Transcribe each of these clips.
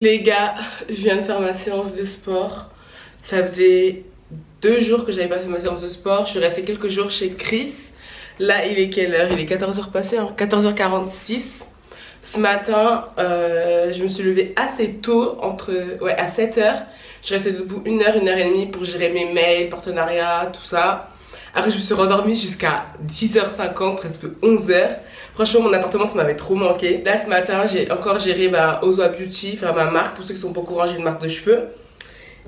Les gars, je viens de faire ma séance de sport. Ça faisait 2 jours que j'avais pas fait ma séance de sport. Je suis restée quelques jours chez Chris. Là, il est quelle heure? Il est 14h passé, hein, 14h46. Ce matin, je me suis levée assez tôt, à 7h. Je suis restée debout 1 heure et demie pour gérer mes mails, partenariats, tout ça. Après, je me suis rendormie jusqu'à 10h50, presque 11h. Franchement, mon appartement, ça m'avait trop manqué. Là, ce matin, j'ai encore géré Ozwa Beauty, enfin ma marque. Pour ceux qui sont pas au courant, j'ai une marque de cheveux.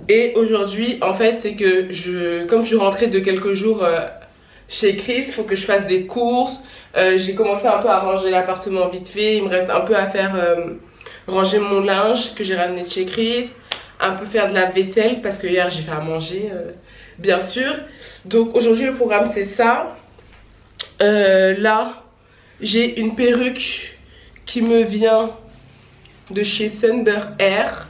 Et aujourd'hui, en fait, c'est que comme je suis rentrée de quelques jours chez Chris, il faut que je fasse des courses. J'ai commencé un peu à ranger l'appartement vite fait. Il me reste un peu à faire ranger mon linge que j'ai ramené de chez Chris. Un peu faire de la vaisselle parce que hier j'ai fait à manger, bien sûr. Donc aujourd'hui le programme c'est ça. Là j'ai une perruque qui me vient de chez Sunburn Hair.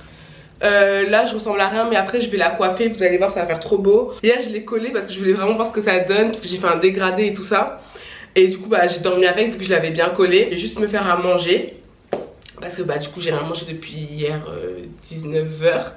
Là je ressemble à rien, mais après je vais la coiffer, vous allez voir, ça va faire trop beau. Hier je l'ai collée parce que je voulais vraiment voir ce que ça donne, parce que j'ai fait un dégradé et tout ça. Et du coup j'ai dormi avec vu que je l'avais bien collée. Je vais juste me faire à manger parce que du coup j'ai rien mangé depuis hier 19h.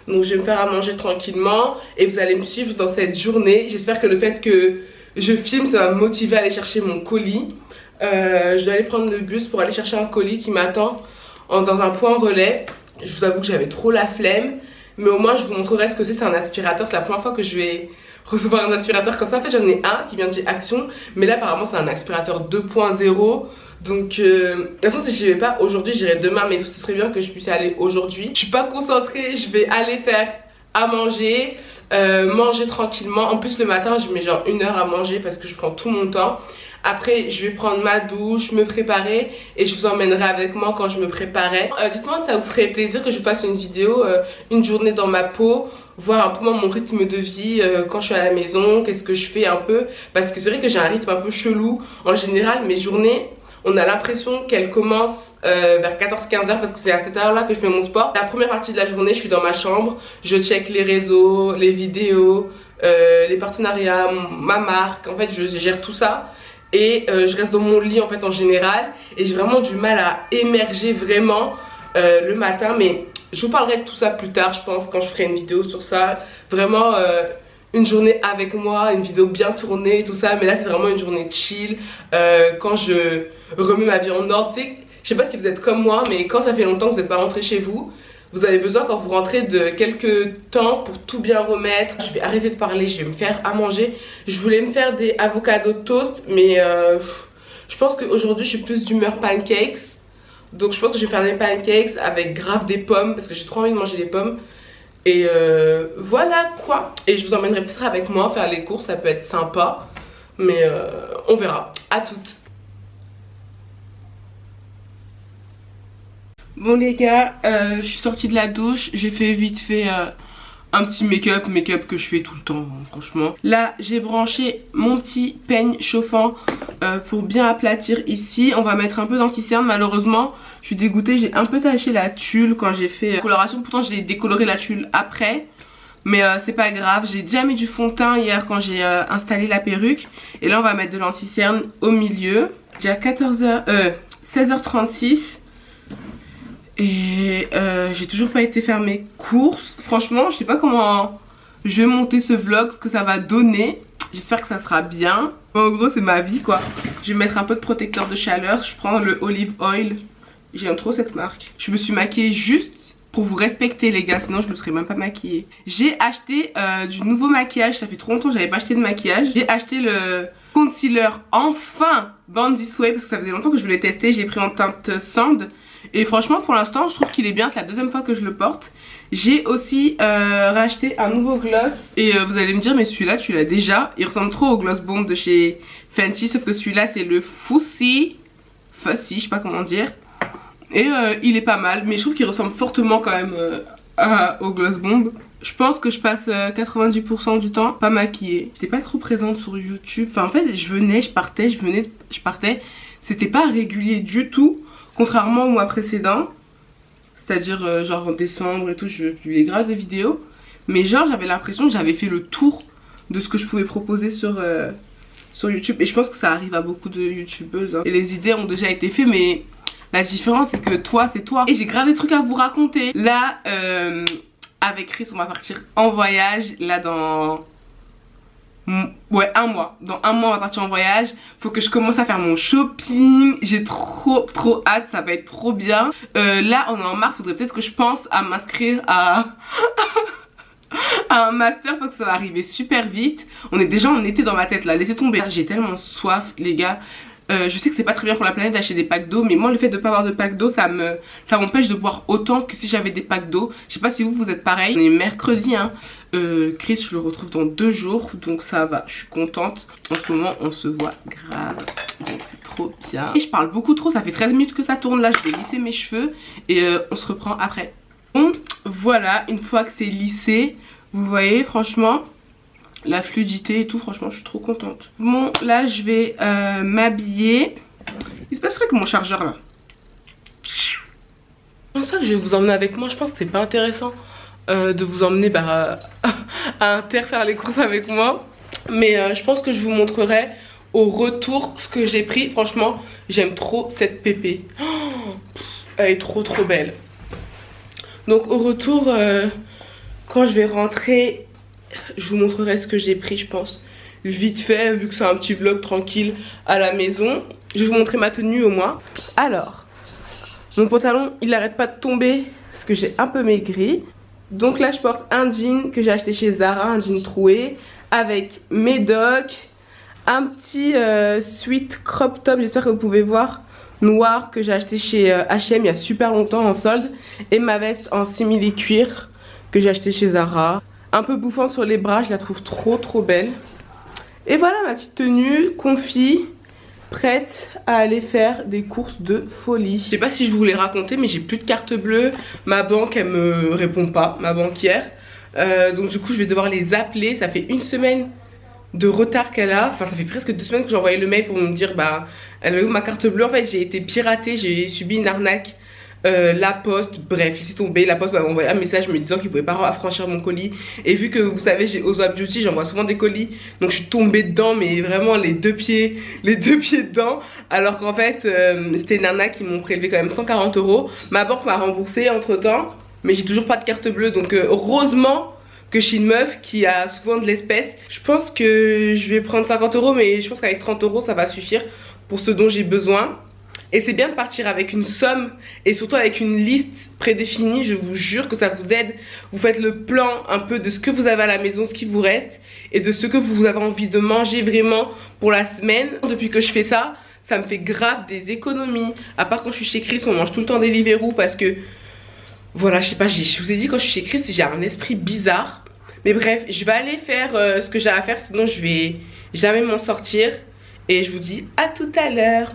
Donc je vais me faire à manger tranquillement et vous allez me suivre dans cette journée. J'espère que le fait que je filme, ça va me motiver à aller chercher mon colis. Je dois aller prendre le bus pour aller chercher un colis qui m'attend dans un point relais. Je vous avoue que j'avais trop la flemme, mais au moins je vous montrerai ce que c'est un aspirateur. C'est la première fois que je vais recevoir un aspirateur comme ça. En fait j'en ai un qui vient de chez Action, mais là apparemment c'est un aspirateur 2.0. Donc de toute façon si j'y vais pas aujourd'hui, j'irai demain, mais ce serait bien que je puisse y aller aujourd'hui. Je suis pas concentrée, je vais aller faire à manger, manger tranquillement. En plus le matin je mets genre 1 heure à manger parce que je prends tout mon temps. Après je vais prendre ma douche, me préparer et je vous emmènerai avec moi quand je me préparais. Dites-moi si ça vous ferait plaisir que je fasse une vidéo, une journée dans ma peau, voir un peu mon rythme de vie quand je suis à la maison, qu'est-ce que je fais un peu. Parce que c'est vrai que j'ai un rythme un peu chelou. En général mes journées, on a l'impression qu'elle commence vers 14-15h parce que c'est à cette heure là que je fais mon sport. La première partie de la journée je suis dans ma chambre, je check les réseaux, les vidéos, les partenariats, ma marque, en fait je gère tout ça. Et je reste dans mon lit en fait en général et j'ai vraiment du mal à émerger vraiment le matin, mais je vous parlerai de tout ça plus tard je pense quand je ferai une vidéo sur ça. Vraiment une journée avec moi, une vidéo bien tournée et tout ça, mais là c'est vraiment une journée chill quand je remets ma vie en ordre. Tu sais, je sais pas si vous êtes comme moi, mais quand ça fait longtemps que vous n'êtes pas rentré chez vous, vous avez besoin quand vous rentrez de quelques temps pour tout bien remettre. Je vais arrêter de parler, je vais me faire à manger. Je voulais me faire des avocado toast, mais je pense qu'aujourd'hui je suis plus d'humeur pancakes. Donc je pense que je vais faire des pancakes avec grave des pommes parce que j'ai trop envie de manger des pommes. Et voilà quoi. Et je vous emmènerai peut-être avec moi faire les courses, ça peut être sympa. Mais on verra. À toutes. Bon les gars, je suis sortie de la douche, j'ai fait vite fait un petit make-up que je fais tout le temps hein, franchement. Là j'ai branché mon petit peigne chauffant pour bien aplatir ici. On va mettre un peu d'anti-cerne. Malheureusement je suis dégoûtée, j'ai un peu taché la tulle quand j'ai fait la coloration. Pourtant j'ai décoloré la tulle après, mais c'est pas grave. J'ai déjà mis du fond de teint hier quand j'ai installé la perruque. Et là on va mettre de l'anti-cerne au milieu. Déjà 16h36. Et j'ai toujours pas été faire mes courses. Franchement je sais pas comment je vais monter ce vlog, ce que ça va donner. J'espère que ça sera bien. En gros c'est ma vie quoi. Je vais mettre un peu de protecteur de chaleur. Je prends le Olive Oil. J'aime trop cette marque. Je me suis maquillée juste pour vous respecter les gars, sinon je me serais même pas maquillée. J'ai acheté du nouveau maquillage. Ça fait trop longtemps que j'avais pas acheté de maquillage. J'ai acheté le concealer enfin Born This Way parce que ça faisait longtemps que je voulais tester. Je l'ai pris en teinte Sand. Et franchement pour l'instant je trouve qu'il est bien, c'est la deuxième fois que je le porte. J'ai aussi racheté un nouveau gloss. Et vous allez me dire mais celui-là tu l'as déjà. Il ressemble trop au gloss bomb de chez Fenty, sauf que celui-là c'est le Fussy, je sais pas comment dire. Et il est pas mal, mais je trouve qu'il ressemble fortement quand même au gloss bomb. Je pense que je passe 90% du temps pas maquillée. J'étais pas trop présente sur YouTube. Enfin en fait je venais, je partais, je venais, je partais. C'était pas régulier du tout. Contrairement au mois précédent, c'est-à-dire genre en décembre et tout, je publiais grave des vidéos. Mais genre j'avais l'impression que j'avais fait le tour de ce que je pouvais proposer sur YouTube. Et je pense que ça arrive à beaucoup de youtubeuses hein. Et les idées ont déjà été faites, mais La différence c'est que toi c'est toi. Et j'ai grave des trucs à vous raconter. Là avec Chris on va partir en voyage. Là dans... ouais, un mois. Dans un mois on va partir en voyage. Faut que je commence à faire mon shopping. J'ai trop hâte, ça va être trop bien. Là on est en mars, faudrait peut-être que je pense à m'inscrire à... à un master parce que ça va arriver super vite. On est déjà en été dans ma tête là, laissez tomber. J'ai tellement soif les gars. Je sais que c'est pas très bien pour la planète d'acheter des packs d'eau, mais moi le fait de pas avoir de pack d'eau ça m'empêche de boire autant que si j'avais des packs d'eau. Je sais pas si vous êtes pareil. On est mercredi hein. Chris je le retrouve dans 2 jours donc ça va, je suis contente. En ce moment on se voit grave donc c'est trop bien. Et je parle beaucoup trop, ça fait 13 minutes que ça tourne là, je vais lisser mes cheveux et on se reprend après. Bon voilà, une fois que c'est lissé, vous voyez franchement la fluidité et tout, franchement je suis trop contente. Bon là je vais m'habiller. Il se passe quoi avec mon chargeur là? Je pense pas que je vais vous emmener avec moi, je pense que c'est pas intéressant de vous emmener à Inter faire les courses avec moi. Mais je pense que je vous montrerai au retour ce que j'ai pris. Franchement j'aime trop cette pépé. Oh, elle est trop belle. Donc au retour quand je vais rentrer je vous montrerai ce que j'ai pris je pense vite fait vu que c'est un petit vlog tranquille à la maison. Je vais vous montrer ma tenue au moins. Alors mon pantalon il n'arrête pas de tomber parce que j'ai un peu maigri. Donc là je porte un jean que j'ai acheté chez Zara, un jean troué avec médoc, un petit sweat crop top, j'espère que vous pouvez voir, noir que j'ai acheté chez H&M il y a super longtemps en solde, et ma veste en simili cuir que j'ai acheté chez Zara. Un peu bouffant sur les bras, je la trouve trop belle. Et voilà ma petite tenue, confie, prête à aller faire des courses de folie. Je sais pas si je vous l'ai raconté mais j'ai plus de carte bleue. Ma banque elle me répond pas, ma banquière. Donc du coup je vais devoir les appeler. Ça fait 1 semaine de retard qu'elle a. Enfin ça fait presque 2 semaines que j'ai envoyé le mail pour me dire elle a eu ma carte bleue. En fait j'ai été piratée, j'ai subi une arnaque. La poste, bref, laissez tomber. La poste m'a envoyé un message me disant qu'il pouvait pas affranchir mon colis. Et vu que vous savez, j'ai Ozoa Beauty, j'envoie souvent des colis. Donc je suis tombée dedans, mais vraiment les deux pieds dedans. Alors qu'en fait, c'était une arnaque qui m'ont prélevé quand même 140 €. Ma banque m'a remboursé entre temps, mais j'ai toujours pas de carte bleue. Donc heureusement que je suis une meuf qui a souvent de l'espèce. Je pense que je vais prendre 50 €, mais je pense qu'avec 30 € ça va suffire pour ce dont j'ai besoin. Et c'est bien de partir avec une somme et surtout avec une liste prédéfinie, je vous jure que ça vous aide. Vous faites le plan un peu de ce que vous avez à la maison, ce qui vous reste et de ce que vous avez envie de manger vraiment pour la semaine. Depuis que je fais ça, ça me fait grave des économies. À part quand je suis chez Chris, on mange tout le temps des Deliveroo parce que... Voilà, je sais pas, je vous ai dit quand je suis chez Chris, j'ai un esprit bizarre. Mais bref, je vais aller faire ce que j'ai à faire, sinon je vais jamais m'en sortir. Et je vous dis à tout à l'heure.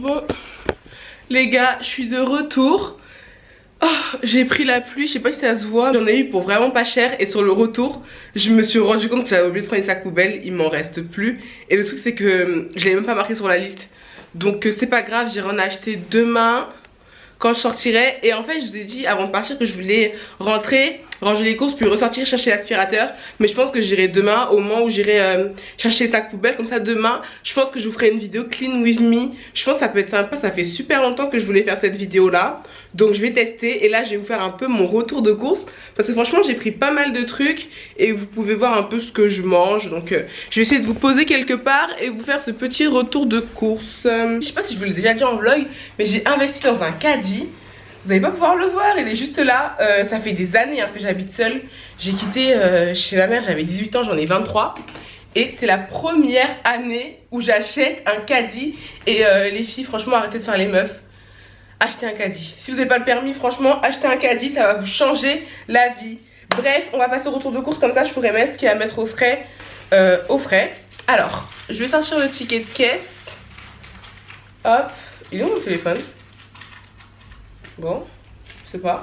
Bon les gars, je suis de retour. Oh, j'ai pris la pluie, je sais pas si ça se voit. J'en ai eu pour vraiment pas cher. Et sur le retour, je me suis rendu compte que j'avais oublié de prendre les sacs poubelles. Il m'en reste plus. Et le truc c'est que je l'ai même pas marqué sur la liste. Donc c'est pas grave, j'irai en acheter demain quand je sortirai. Et en fait je vous ai dit avant de partir que je voulais rentrer, ranger les courses puis ressortir chercher l'aspirateur. Mais je pense que j'irai demain au moment où j'irai chercher les sacs poubelles. Comme ça demain je pense que je vous ferai une vidéo clean with me. Je pense que ça peut être sympa, ça fait super longtemps que je voulais faire cette vidéo là. Donc je vais tester et là je vais vous faire un peu mon retour de course. Parce que franchement j'ai pris pas mal de trucs et vous pouvez voir un peu ce que je mange. Donc je vais essayer de vous poser quelque part et vous faire ce petit retour de course. Je sais pas si je vous l'ai déjà dit en vlog, mais j'ai investi dans un caddie. Vous n'allez pas pouvoir le voir, il est juste là. Ça fait des années que j'habite seule. J'ai quitté chez ma mère, j'avais 18 ans, j'en ai 23. Et c'est la première année où j'achète un caddie. Et les filles, franchement, arrêtez de faire les meufs. Achetez un caddie. Si vous n'avez pas le permis, franchement, achetez un caddie, ça va vous changer la vie. Bref, on va passer au retour de course, comme ça je pourrais mettre ce qu'il y a à mettre au frais. Alors, je vais sortir le ticket de caisse. Hop, il est où mon téléphone? Bon, je sais pas.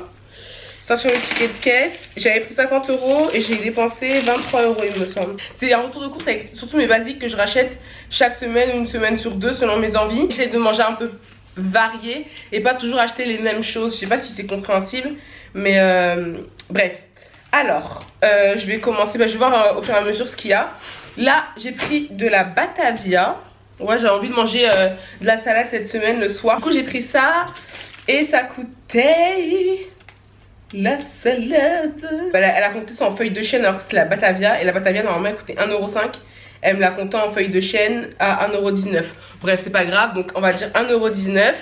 Sortir le ticket de caisse. J'avais pris 50 € et j'ai dépensé 23 € il me semble. C'est un retour de course avec surtout mes basiques que je rachète chaque semaine, une semaine sur deux selon mes envies. J'essaie de manger un peu varié et pas toujours acheter les mêmes choses. Je sais pas si c'est compréhensible, mais bref. Alors, je vais commencer, je vais voir au fur et à mesure ce qu'il y a. Là, j'ai pris de la Batavia. Ouais, j'ai envie de manger de la salade cette semaine le soir. Du coup, j'ai pris ça et ça coûtait la salade. Voilà, elle a compté ça en feuille de chêne alors que c'était la Batavia. Et la Batavia, normalement, elle coûtait 1,05 €. Elle me l'a compté en feuille de chêne à 1,19 €. Bref, c'est pas grave, donc on va dire 1,19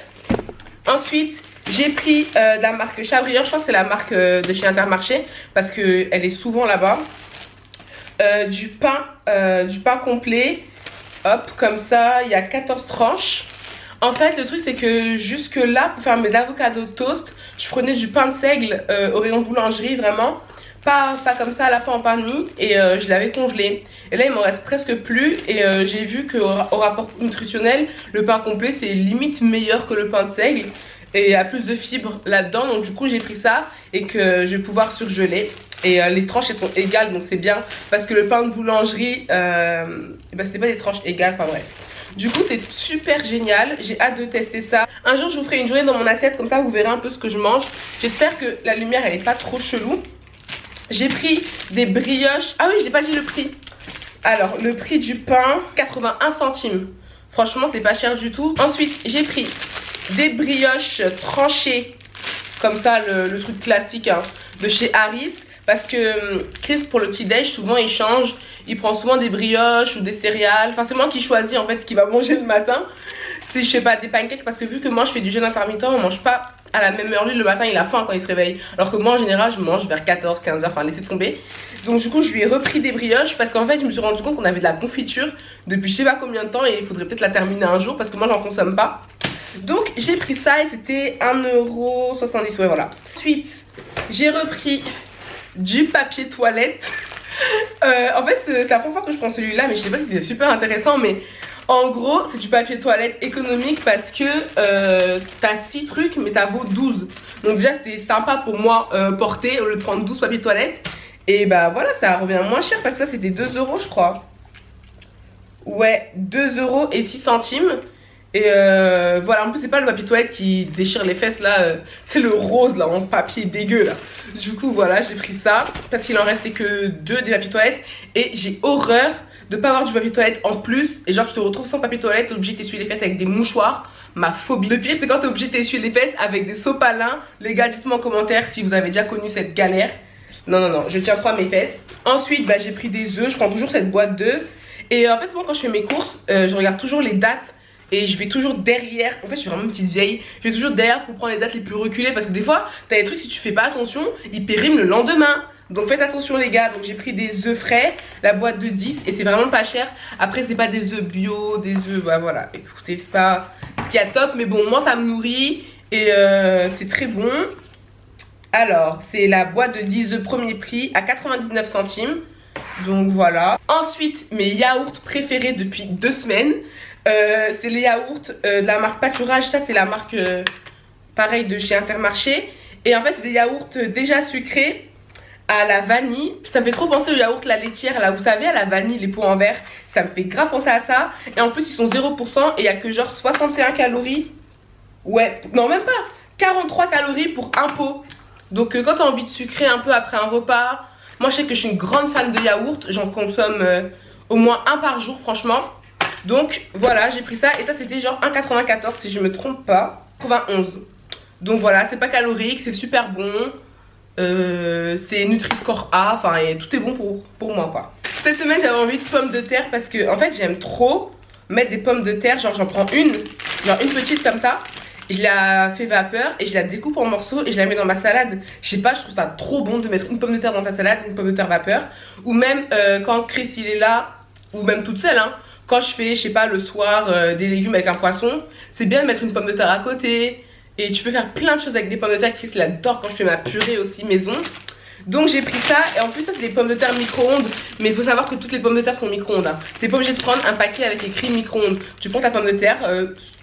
€. Ensuite, j'ai pris de la marque Chabrior. Je pense que c'est la marque de chez Intermarché parce qu'elle est souvent là-bas. Du pain complet. Hop, comme ça, il y a 14 tranches. En fait, le truc, c'est que jusque là, pour faire mes avocados toast, je prenais du pain de seigle au rayon boulangerie, vraiment. Pas comme ça, à la fin en pain de mie. Et je l'avais congelé. Et là, il m'en reste presque plus. Et j'ai vu qu'au rapport nutritionnel, le pain complet, c'est limite meilleur que le pain de seigle. Et il y a plus de fibres là-dedans. Donc, du coup, j'ai pris ça et que je vais pouvoir surgeler. Et les tranches, elles sont égales, donc c'est bien. Parce que le pain de boulangerie, c'était pas des tranches égales, enfin bref. Du coup, c'est super génial. J'ai hâte de tester ça. Un jour, je vous ferai une journée dans mon assiette, comme ça, vous verrez un peu ce que je mange. J'espère que la lumière, elle est pas trop chelou. J'ai pris des brioches. Ah oui, j'ai pas dit le prix. Alors, le prix du pain, 81 centimes. Franchement, c'est pas cher du tout. Ensuite, j'ai pris des brioches tranchées. Comme ça, le truc classique hein, de chez Harris. Parce que Chris, pour le petit-déj, souvent il change. Il prend souvent des brioches ou des céréales. Enfin, c'est moi qui choisis en fait ce qu'il va manger le matin. Si je fais pas des pancakes, parce que vu que moi je fais du jeûne intermittent, on mange pas à la même heure. Lui, le matin, il a faim quand il se réveille. Alors que moi, en général, je mange vers 14, 15 heures. Enfin, laissez tomber. Donc, du coup, je lui ai repris des brioches parce qu'en fait, je me suis rendu compte qu'on avait de la confiture depuis je sais pas combien de temps. Et il faudrait peut-être la terminer un jour parce que moi, j'en consomme pas. Donc, j'ai pris ça et c'était 1,70 €. Ouais, voilà. Ensuite, j'ai repris du papier toilette. En fait, c'est la première fois que je prends celui-là, mais je sais pas si c'est super intéressant. Mais en gros, c'est du papier toilette économique parce que t'as 6 trucs, mais ça vaut 12. Donc, déjà, c'était sympa pour moi porter au lieu de prendre 12 papiers toilette. Et bah voilà, ça revient moins cher parce que ça, c'était 2 € je crois. Ouais, 2,06 €. Et voilà, en plus c'est pas le papier toilette qui déchire les fesses là, c'est le rose là en papier dégueu là. Du coup voilà, j'ai pris ça parce qu'il en restait que 2 des papiers toilettes. Et j'ai horreur de pas avoir du papier toilette en plus. Et genre tu te retrouves sans papier toilette, t'es obligé de t'essuyer les fesses avec des mouchoirs. Ma phobie. Le pire c'est quand t'es obligé de t'essuyer les fesses avec des sopalins. Les gars, dites-moi en commentaire si vous avez déjà connu cette galère. Non, je tiens trop à mes fesses. Ensuite bah, j'ai pris des œufs, je prends toujours cette boîte d'œufs. Et en fait moi quand je fais mes courses, je regarde toujours les dates. Et je vais toujours derrière, en fait je suis vraiment une petite vieille. Je vais toujours derrière pour prendre les dates les plus reculées. Parce que des fois, t'as des trucs, si tu fais pas attention, ils périment le lendemain. Donc faites attention les gars. Donc j'ai pris des œufs frais, la boîte de 10. Et c'est vraiment pas cher. Après c'est pas des œufs bio, des œufs, bah voilà. Écoutez, c'est pas ce qu'il y a top. Mais bon, moi ça me nourrit. Et c'est très bon. Alors, c'est la boîte de 10 œufs premier prix à 99 centimes. Donc voilà. Ensuite, mes yaourts préférés depuis 2 semaines. C'est les yaourts de la marque Pâturage. Ça c'est la marque pareil de chez Intermarché. Et en fait c'est des yaourts déjà sucrés à la vanille. Ça me fait trop penser au yaourt la laitière là, vous savez, à la vanille, les pots en verre. Ça me fait grave penser à ça. Et en plus ils sont 0% et il y a que genre 61 calories. Ouais, non même pas, 43 calories pour un pot. Donc quand t'as envie de sucrer un peu après un repas. Moi je sais que je suis une grande fan de yaourt. J'en consomme au moins un par jour franchement. Donc voilà, j'ai pris ça et ça c'était genre 1,94 si je me trompe pas, 91. Donc voilà, c'est pas calorique, c'est super bon, c'est Nutri-Score A, enfin et tout est bon pour moi quoi. Cette semaine j'avais envie de pommes de terre parce que en fait j'aime trop mettre des pommes de terre, genre j'en prends une petite comme ça. Je la fais vapeur et je la découpe en morceaux et je la mets dans ma salade. Je sais pas, je trouve ça trop bon de mettre une pomme de terre dans ta salade, une pomme de terre vapeur. Ou même quand Chris il est là, ou même toute seule hein. Quand je fais, je sais pas, le soir des légumes avec un poisson, c'est bien de mettre une pomme de terre à côté. Et tu peux faire plein de choses avec des pommes de terre. Chris l'adore quand je fais ma purée aussi maison. Donc j'ai pris ça. Et en plus ça c'est des pommes de terre micro-ondes. Mais il faut savoir que toutes les pommes de terre sont micro-ondes hein. T'es pas obligé de prendre un paquet avec écrit micro-ondes. Tu prends ta pomme de terre,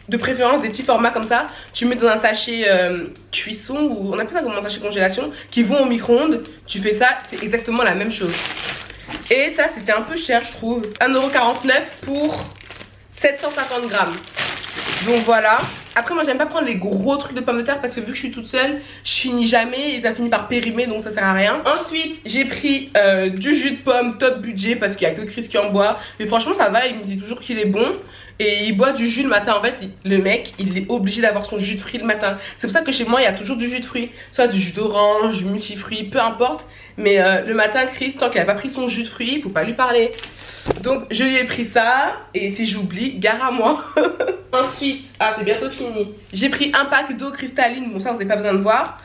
de préférence des petits formats comme ça. Tu mets dans un sachet cuisson, ou on appelle ça comme un sachet congélation, qui vont au micro-ondes. Tu fais ça, c'est exactement la même chose. Et ça c'était un peu cher je trouve, 1,49 € pour 750 grammes. Donc voilà. Après moi j'aime pas prendre les gros trucs de pommes de terre parce que vu que je suis toute seule, je finis jamais et ça finit par périmer, donc ça sert à rien. Ensuite j'ai pris du jus de pomme top budget parce qu'il y a que Chris qui en boit. Mais franchement ça va, il me dit toujours qu'il est bon. et il boit du jus le matin. En fait, le mec, il est obligé d'avoir son jus de fruits le matin. C'est pour ça que chez moi, il y a toujours du jus de fruits. Soit du jus d'orange, du multifruits, peu importe. Mais le matin, Chris, tant qu'il n'a pas pris son jus de fruits, il faut pas lui parler. Donc, je lui ai pris ça. Et si j'oublie, gare à moi. Ensuite, c'est bientôt fini. J'ai pris un pack d'eau cristalline. Bon, ça, vous n'avez pas besoin de voir.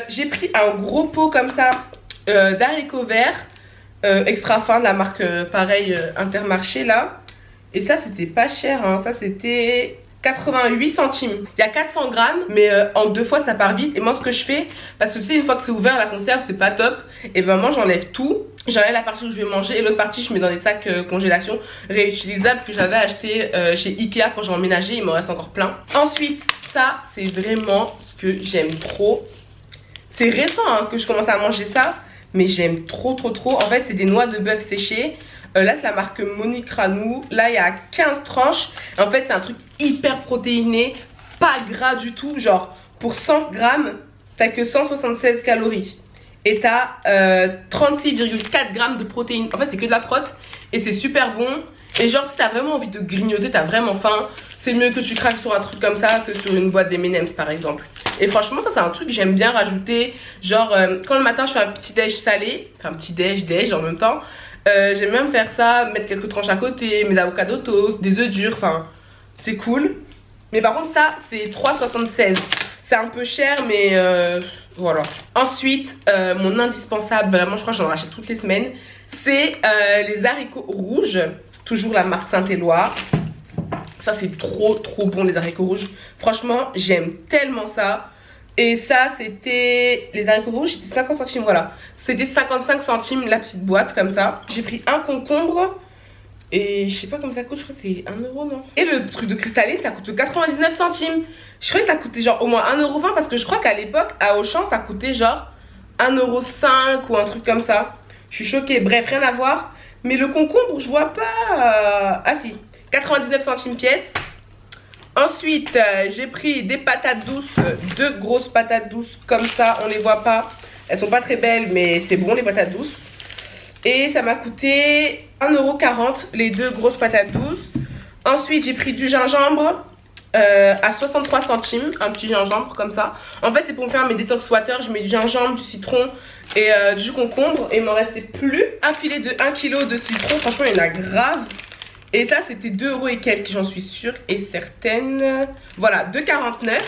J'ai pris un gros pot comme ça d'haricots verts. Extra fin de la marque pareil Intermarché là. Et ça c'était pas cher hein. Ça c'était 88 centimes. Il y a 400 grammes mais en 2 fois ça part vite. Et moi ce que je fais, parce que tu sais une fois que c'est ouvert la conserve c'est pas top. Et ben moi j'enlève tout. J'enlève la partie où je vais manger et l'autre partie je mets dans des sacs congélation réutilisables que j'avais acheté chez Ikea quand j'ai emménagé. Il me reste encore plein. Ensuite ça c'est vraiment ce que j'aime trop. C'est récent hein, que je commence à manger ça. Mais j'aime trop. En fait c'est des noix de bœuf séchées. Là c'est la marque Monique Ranou. Là il y a 15 tranches. En fait c'est un truc hyper protéiné. Pas gras du tout. Genre pour 100 grammes t'as que 176 calories. Et t'as 36,4 grammes de protéines. En fait c'est que de la prot. Et c'est super bon. Et genre si t'as vraiment envie de grignoter, t'as vraiment faim, c'est mieux que tu craques sur un truc comme ça que sur une boîte d'M&M's par exemple. Et franchement ça c'est un truc que j'aime bien rajouter. Genre quand le matin je fais un petit déj salé, enfin petit déj en même temps, j'aime bien me faire ça, mettre quelques tranches à côté, mes avocados toast, des œufs durs, enfin c'est cool. Mais par contre ça c'est 3,76. C'est un peu cher mais voilà. Ensuite mon indispensable, vraiment je crois que j'en rachète toutes les semaines, c'est les haricots rouges. Toujours la marque Saint-Éloi. Ça c'est trop bon les haricots rouges. Franchement j'aime tellement ça. Et ça c'était, les haricots rouges c'était 50 centimes voilà. C'était 55 centimes la petite boîte comme ça. J'ai pris un concombre. Et je sais pas combien ça coûte, je crois que c'est 1 euro non. Et le truc de cristalline ça coûte 99 centimes. Je crois que ça coûtait genre au moins 1,20 € parce que je crois qu'à l'époque à Auchan ça coûtait genre 1,05 € ou un truc comme ça. Je suis choquée, bref rien à voir. Mais le concombre, je vois pas. Ah si, 99 centimes pièce. Ensuite, j'ai pris des patates douces, 2 grosses patates douces comme ça, on les voit pas. Elles sont pas très belles, mais c'est bon les patates douces. Et ça m'a coûté 1,40 € les 2 grosses patates douces. Ensuite, j'ai pris du gingembre à 63 centimes, un petit gingembre comme ça. En fait, c'est pour me faire mes détox water. Je mets du gingembre, du citron et du concombre. Et il m'en restait plus. Un filet de 1 kg de citron. Franchement, il y en a grave. Et ça, c'était 2 € et quelques, j'en suis sûre et certaine. Voilà, 2,49 €.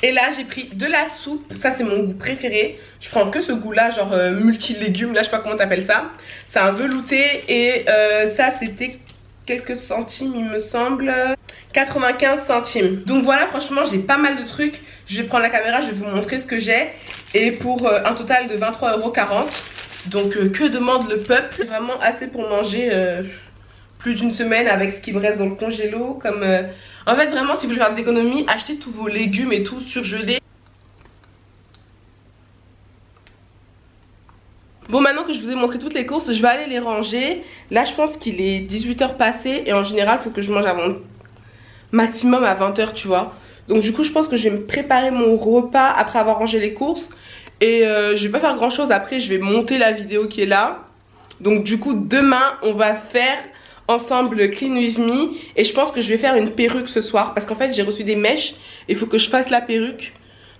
Et là, j'ai pris de la soupe. Ça, c'est mon goût préféré. Je prends que ce goût-là, genre multi-légumes. Là, je sais pas comment t'appelles ça. C'est un velouté. Et ça, c'était quelques centimes, il me semble. 95 centimes. Donc voilà, franchement, j'ai pas mal de trucs. Je vais prendre la caméra, je vais vous montrer ce que j'ai. Et pour un total de 23,40 €. Donc, que demande le peuple? Vraiment assez pour manger plus d'une semaine avec ce qui me reste dans le congélo. Comme, en fait, vraiment, si vous voulez faire des économies, achetez tous vos légumes et tout surgelés. Bon, maintenant que je vous ai montré toutes les courses, je vais aller les ranger. Là, je pense qu'il est 18 h passées. Et en général, il faut que je mange avant maximum à 20 h, tu vois. Donc du coup, je pense que je vais me préparer mon repas après avoir rangé les courses. Et je vais pas faire grand chose. Après, je vais monter la vidéo qui est là. Donc du coup, demain, on va faire ensemble Clean With Me. Et je pense que je vais faire une perruque ce soir. Parce qu'en fait, j'ai reçu des mèches. Il faut que je fasse la perruque.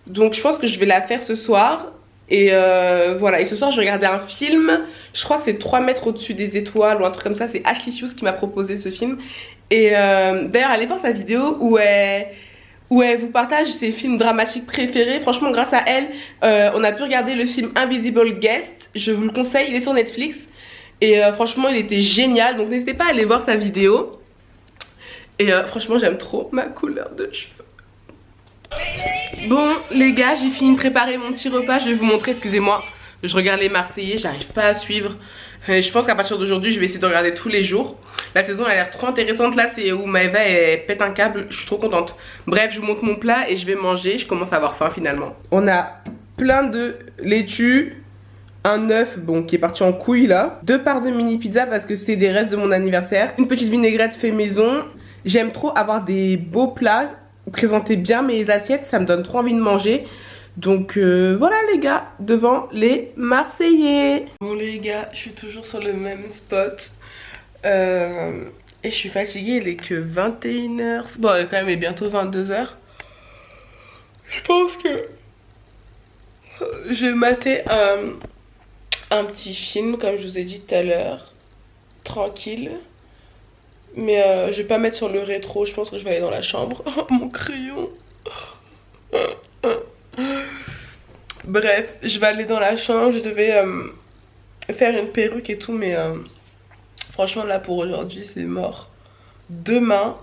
Donc je pense que je vais la faire ce soir. Et voilà, et ce soir je regardais un film, je crois que c'est 3 mètres au-dessus des étoiles ou un truc comme ça, c'est Ashley Hughes qui m'a proposé ce film. Et d'ailleurs allez voir sa vidéo où elle vous partage ses films dramatiques préférés. Franchement grâce à elle, on a pu regarder le film Invisible Guest, je vous le conseille, il est sur Netflix. Et franchement il était génial, donc n'hésitez pas à aller voir sa vidéo. Et franchement j'aime trop ma couleur de cheveux. Bon les gars, j'ai fini de préparer mon petit repas. Je vais vous montrer, excusez-moi, je regarde les Marseillais, j'arrive pas à suivre. Je pense qu'à partir d'aujourd'hui je vais essayer de regarder tous les jours. La saison elle a l'air trop intéressante. Là c'est où Maëva elle pète un câble, je suis trop contente. Bref, je vous montre mon plat et je vais manger. Je commence à avoir faim finalement. On a plein de laitue, un œuf bon qui est parti en couille là, 2 parts de mini pizza parce que c'était des restes de mon anniversaire, une petite vinaigrette fait maison. J'aime trop avoir des beaux plats, présenter bien mes assiettes, ça me donne trop envie de manger. Donc voilà les gars, devant les Marseillais. Bon les gars, je suis toujours sur le même spot. Et je suis fatiguée, il est que 21h. Bon, quand même, il est bientôt 22h. Je pense que je vais mater un petit film, comme je vous ai dit tout à l'heure. Tranquille. Mais je vais pas mettre sur le rétro, je pense que je vais aller dans la chambre. Oh, mon crayon. Bref, je vais aller dans la chambre, je devais faire une perruque et tout, mais franchement là pour aujourd'hui c'est mort. Demain,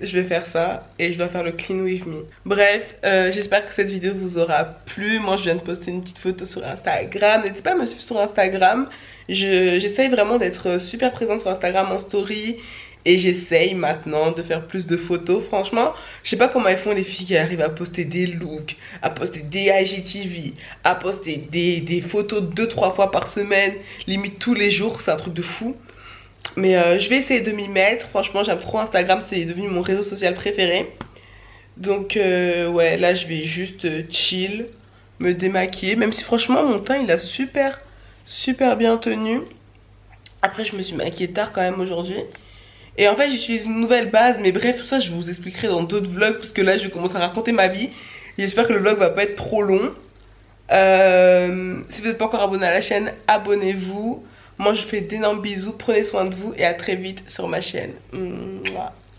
je vais faire ça et je dois faire le clean with me. Bref, j'espère que cette vidéo vous aura plu. Moi je viens de poster une petite photo sur Instagram. N'hésitez pas à me suivre sur Instagram. J'essaye vraiment d'être super présente sur Instagram en story. Et j'essaye maintenant de faire plus de photos. Franchement, je sais pas comment elles font les filles qui arrivent à poster des looks, à poster des IGTV, à poster des photos 2-3 fois par semaine, limite tous les jours. C'est un truc de fou. Mais je vais essayer de m'y mettre. Franchement, j'aime trop Instagram, c'est devenu mon réseau social préféré. Donc ouais, là je vais juste chill, me démaquiller. Même si franchement mon teint il a super bien tenu. Après je me suis maquillée tard quand même aujourd'hui. Et en fait j'utilise une nouvelle base. Mais bref, tout ça je vous expliquerai dans d'autres vlogs. Parce que là je vais commencer à raconter ma vie. J'espère que le vlog va pas être trop long. Si vous n'êtes pas encore abonné à la chaîne, abonnez-vous. Moi je vous fais d'énormes bisous, prenez soin de vous et à très vite sur ma chaîne. Mouah.